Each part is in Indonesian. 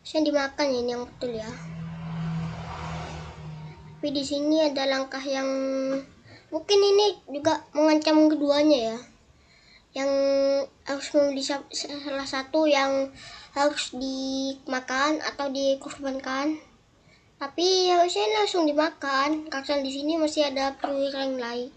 Saya dimakan ini yang betul ya. Tapi di sini ada langkah yang mungkin ini juga mengancam keduanya ya. Yang harus membeli salah satu yang harus dimakan atau dikorbankan. Tapi harusnya langsung dimakan karena di sini masih ada perwira yang lain.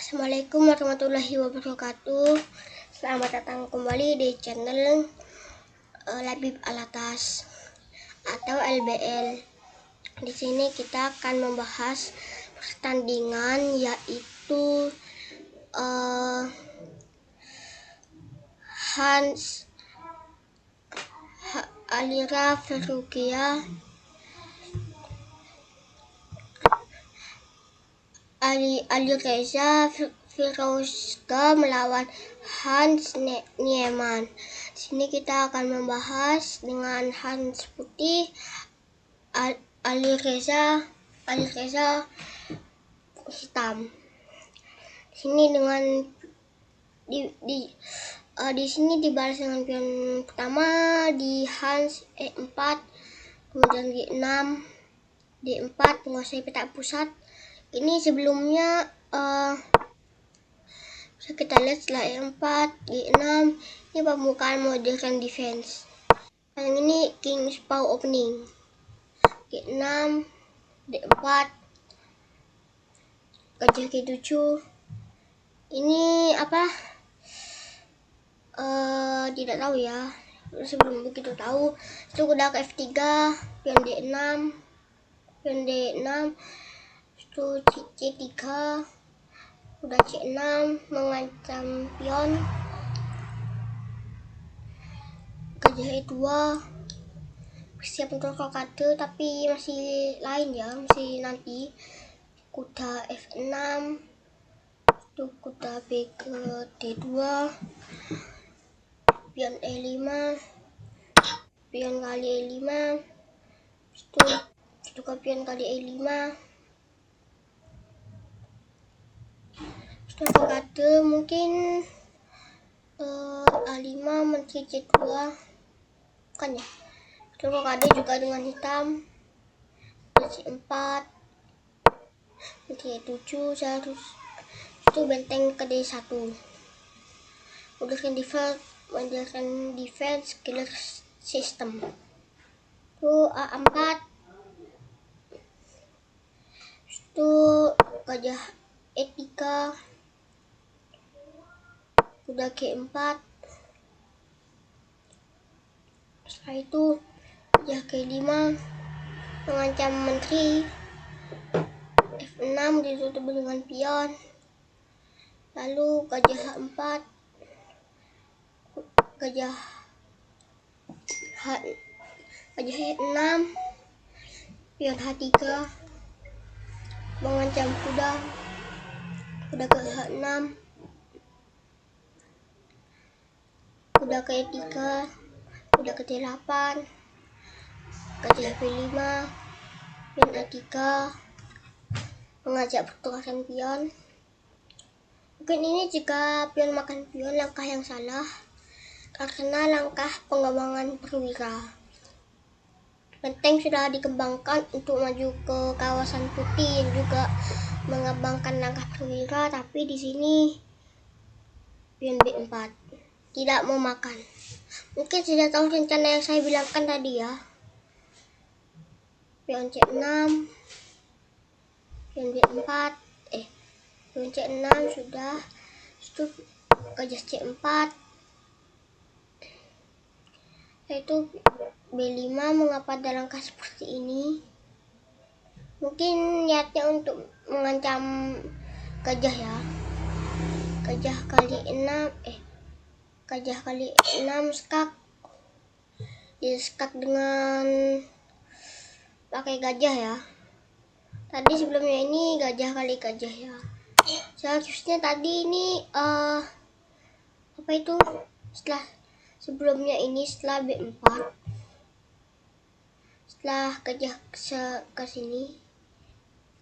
Assalamualaikum warahmatullahi wabarakatuh. Selamat datang kembali di channel Labib Alatas atau LBL. Di sini kita akan membahas pertandingan yaitu Hans Alira Ferugia Alireza Firozga melawan Hans Niemann. Di sini kita akan membahas dengan Hans putih, Alireza hitam. Di sini dengan di sini dibalas dengan pion pertama di Hans E4, kemudian G6, D4 menguasai petak pusat. Ini sebelumnya bisa kita lihat setelah E4, G6 ini pembukaan modern defense. Yang ini King's Paw opening. G6, D4, gajah G7. Ini apa? Tidak tahu ya. Sebelum begitu tahu, itu kuda ke F3, pion D6, pion D6, itu C3, kuda C6 mengancam pion, gajah E2, bersiap untuk rokade tapi masih lain ya, masih nanti. Kuda F6, itu kuda B ke D2, pion E5, pion kali E5, itu juga pion kali E5, sudah rokade mungkin A5 menteri C2, bukan ya, itu rokade juga dengan hitam, C4, menteri E7, seharus itu benteng ke D1, modern defense killer system. Itu A4, itu gajah E3, kuda G4, setelah itu gajah G5 mengancam menteri, F6 ditutup dengan pion, lalu gajah H4, gajah E6, pion H3 mengancam kuda ke H6, kuda ke E3, kuda ke D8, gajah B5, pion A3 mengajak pertukaran pion. Mungkin ini jika pion makan pion langkah yang salah karena langkah pengembangan perwira. Benteng sudah dikembangkan untuk maju ke kawasan putih yang juga mengembangkan langkah perwira, tapi di sini pion B4 tidak mau makan. Mungkin sudah tahu rencana yang saya bilangkan tadi ya. Pion C6, pion B4, pion C6 sudah, itu gajah C4, yaitu B5. Mengapa ada langkah seperti ini? Mungkin niatnya untuk mengancam gajah ya. Gajah kali 6 skak. Dia skak dengan pakai gajah ya. Tadi sebelumnya ini gajah kali gajah ya. Seharusnya tadi ini apa itu? Sebelumnya ini setelah B4. Setelah gajah ke sini,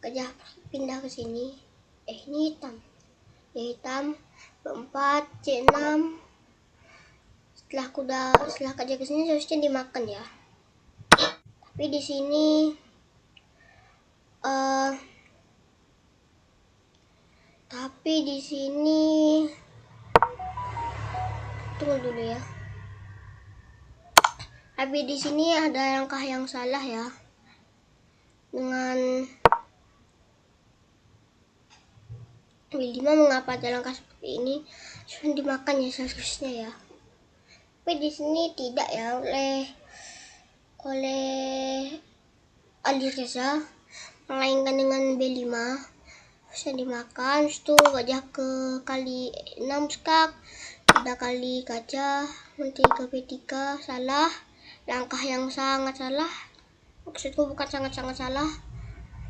gajah pindah ke sini. Ini hitam. Ya hitam. B4, C6. Setelah gajah ke sini seharusnya dimakan ya. Tapi di sini tunggu dulu ya. Tapi di sini ada langkah yang salah ya. Dengan B5 mengapa ada langkah seperti ini? Sudah dimakan ya seharusnya ya. Tapi di sini tidak ya, oleh Alireza, melainkan dengan B5 bisa dimakan. Itu gajah ke kali 6 skak, 3 kali gajah, menteri ke B3, salah. Langkah yang sangat salah. Maksudku bukan sangat-sangat salah,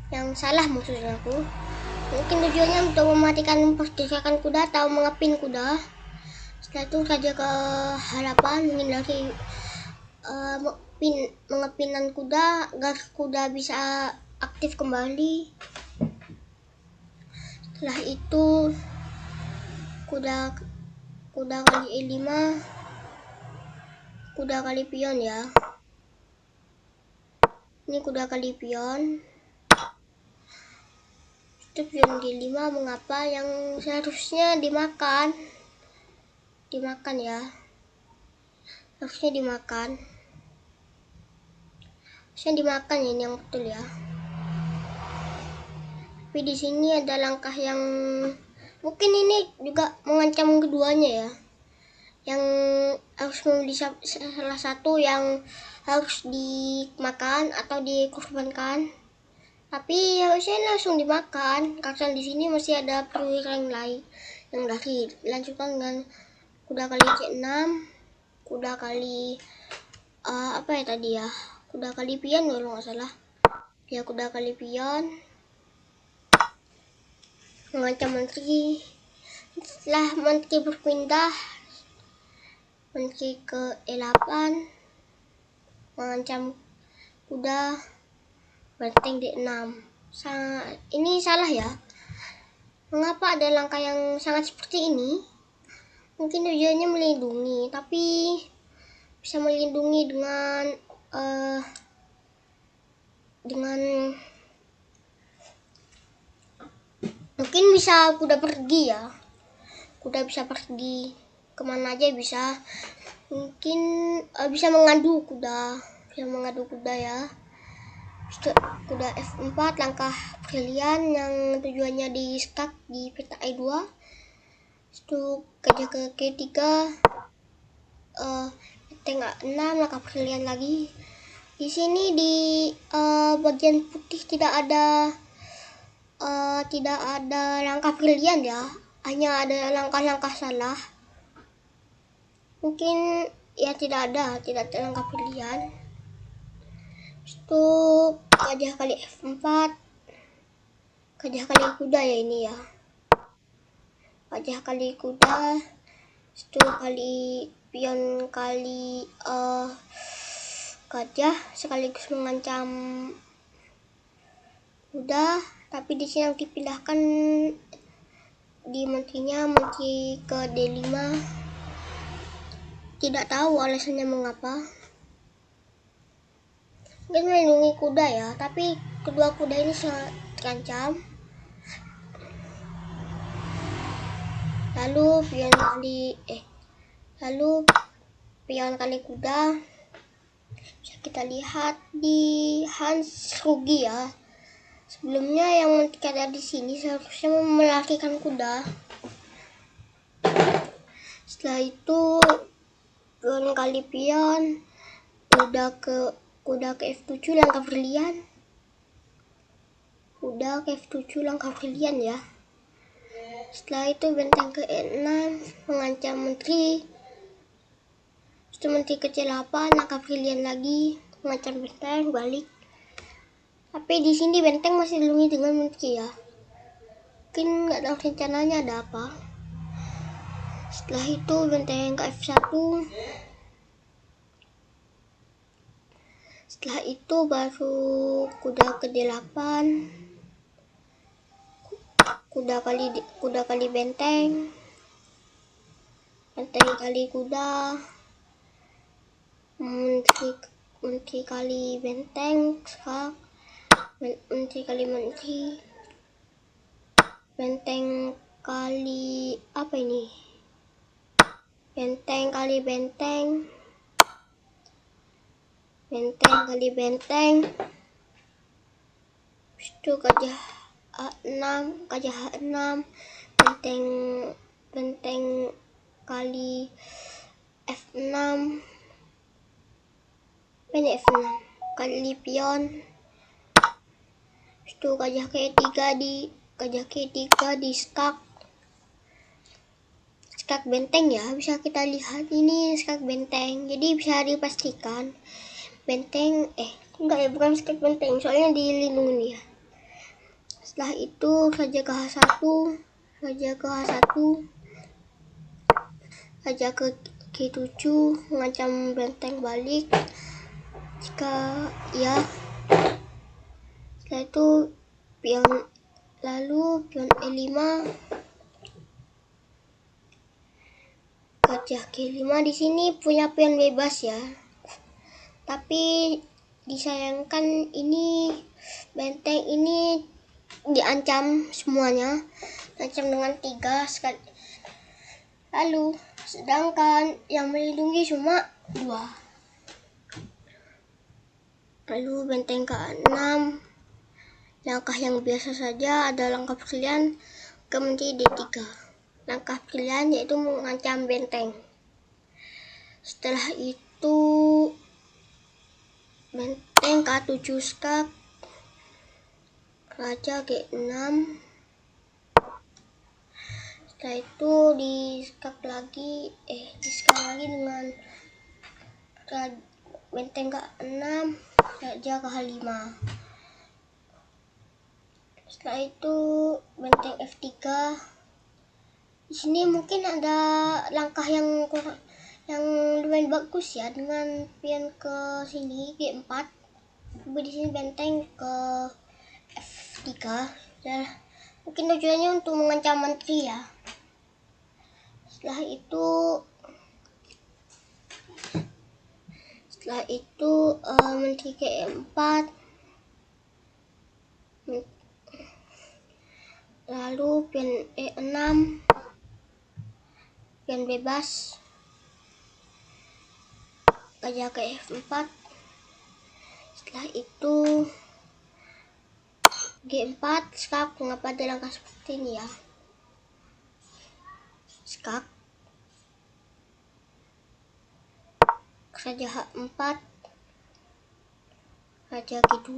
yang salah maksud aku. Mungkin tujuannya untuk mematikan pergerakan kuda atau mengepin kuda. Setelah itu raja ke halapan menghindari mengepinan kuda agar kuda bisa aktif kembali. Setelah itu kuda kali E5, kuda kali pion ya. Ini kuda kali pion. Itu pion G5 mengapa yang seharusnya dimakan ya. Harusnya dimakan ya, ini yang betul ya. Tapi di sini ada langkah yang mungkin ini juga mengancam keduanya ya. Yang harus memilih salah satu yang harus dimakan atau dikorbankan. Tapi harusnya langsung dimakan karena di sini masih ada perwira yang lain yang lagi. Lanjutkan dengan kuda kali C6, kuda kali apa ya tadi ya? Kuda kali pion kalau nggak salah. Ya, kuda kali pion mengancam menteri. Setelah menteri berpindah, menteri ke E8 mengancam kuda, benteng D6. Ini salah ya. Mengapa ada langkah yang sangat seperti ini? Mungkin tujuannya melindungi, tapi bisa melindungi dengan mungkin bisa kuda pergi ya. Kuda bisa pergi kemana aja bisa. Mungkin bisa mengadu kuda ya. Kuda F4, langkah brilian yang tujuannya di skak di peta E2. Itu gajah ke G3, benteng A6, langkah brilian lagi. Di sini di bagian putih tidak ada langkah brilian ya, hanya ada langkah-langkah salah. Mungkin ya tidak ada langkah brilian. Itu gajah kali F4, gajah kali kuda ya ini ya. Gajah kali kuda, itu kali pion kali gajah sekaligus mengancam kuda. Tapi di sini yang dipindahkan di menterinya, menteri ke D5. Tidak tahu alasannya mengapa. Mungkin melindungi kuda ya, tapi kedua kuda ini sangat terancam. Lalu pion kali kuda bisa kita lihat di Hans rugi ya. Sebelumnya yang ada di sini seharusnya melarikan kuda. Setelah itu pion kali pion, kuda ke F7, langkah brilian. Kuda ke F7, langkah brilian ya. Setelah itu benteng ke E6 mengancam menteri. Itu menteri ke C8, langkah brilian lagi mengancam benteng, balik. Tapi di sini benteng masih dilindungi dengan menteri ya. Mungkin nggak tahu rencananya ada apa. Setelah itu benteng ke F1. Setelah itu baru kuda ke D8. kuda kali benteng, benteng kali kuda, menteri kali benteng, skak, menteri kali menteri, benteng kali apa ini? Benteng kali benteng, benteng kali benteng. Itu gajah H6, benteng kali F6, ini F6 kali pion. Itu gajah K3 di skak benteng ya, bisa kita lihat ini skak benteng, jadi bisa dipastikan benteng enggak ya, bukan skak benteng, soalnya dilindungi ya. Setelah itu raja ke H1, raja ke G7 mengancam benteng balik jika ya. Setelah itu pion E5, gajah G5 di sini punya pion bebas ya. Tapi disayangkan ini benteng ini diancam semuanya, diancam dengan 3 sekali. Lalu sedangkan yang melindungi cuma 2. Lalu benteng ke-6, langkah yang biasa saja ada langkah pilihan ke menteri D3. Langkah pilihan yaitu mengancam benteng. Setelah itu benteng K7 skak, raja G6. Setelah itu di skak lagi dengan benteng K6, raja ke H5. Setelah itu benteng F3. Di sini mungkin ada langkah yang lumayan bagus ya, dengan pion ke sini G4. Tapi di sini benteng ke F3. Dan mungkin tujuannya untuk mengancam menteri ya. Setelah itu menteri G4, lalu pion E6, pion bebas, gajah ke F4. Setelah itu G4 skak. Mengapa ada langkah seperti ini ya? Skak, raja H4, raja G2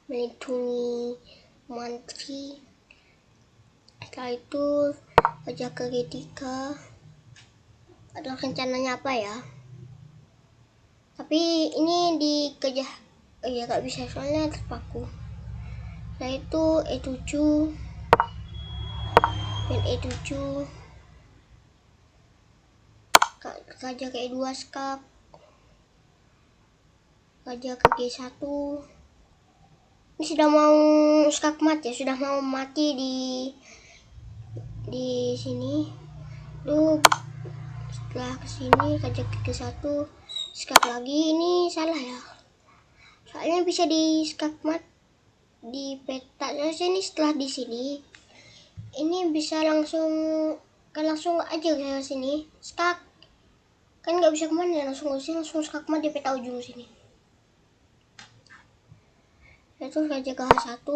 melindungi menteri. Setelah itu raja ke G3. Ada rencananya apa ya? Tapi ini gak bisa soalnya terpaku. Setelah itu E7, dan E7, raja ke E2 skak, raja ke G1. Ini sudah mau skak mati ya, sudah mau mati di sini. Lalu setelah kesini raja ke G1 skak lagi. Ini salah ya, soalnya bisa di skak mat di peta. Ini setelah di sini ini bisa langsung aja ke sini skak, kan nggak bisa kemana ya, langsung skak mat di peta ujung sini. Itu raja ke H1.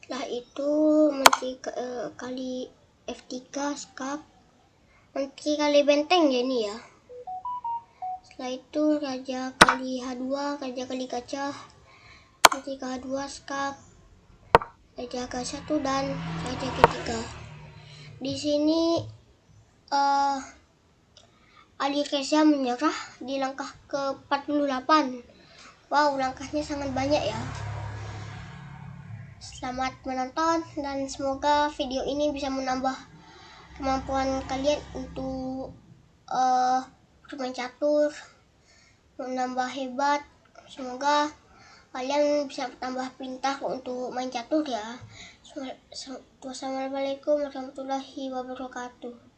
Setelah itu menteri kali F3 skak, menteri kali benteng ya ini ya. Setelah itu raja kali H2, raja kali gajah, menteri ke H2 skak, raja ke H1 dan raja G3. Di sini Ali Reza menyerah di langkah ke-48. Wow, langkahnya sangat banyak ya. Selamat menonton dan semoga video ini bisa menambah kemampuan kalian untuk bermain catur, menambah hebat. Semoga kalian bisa tambah pintar untuk main catur ya. Wassalamualaikum warahmatullahi wabarakatuh.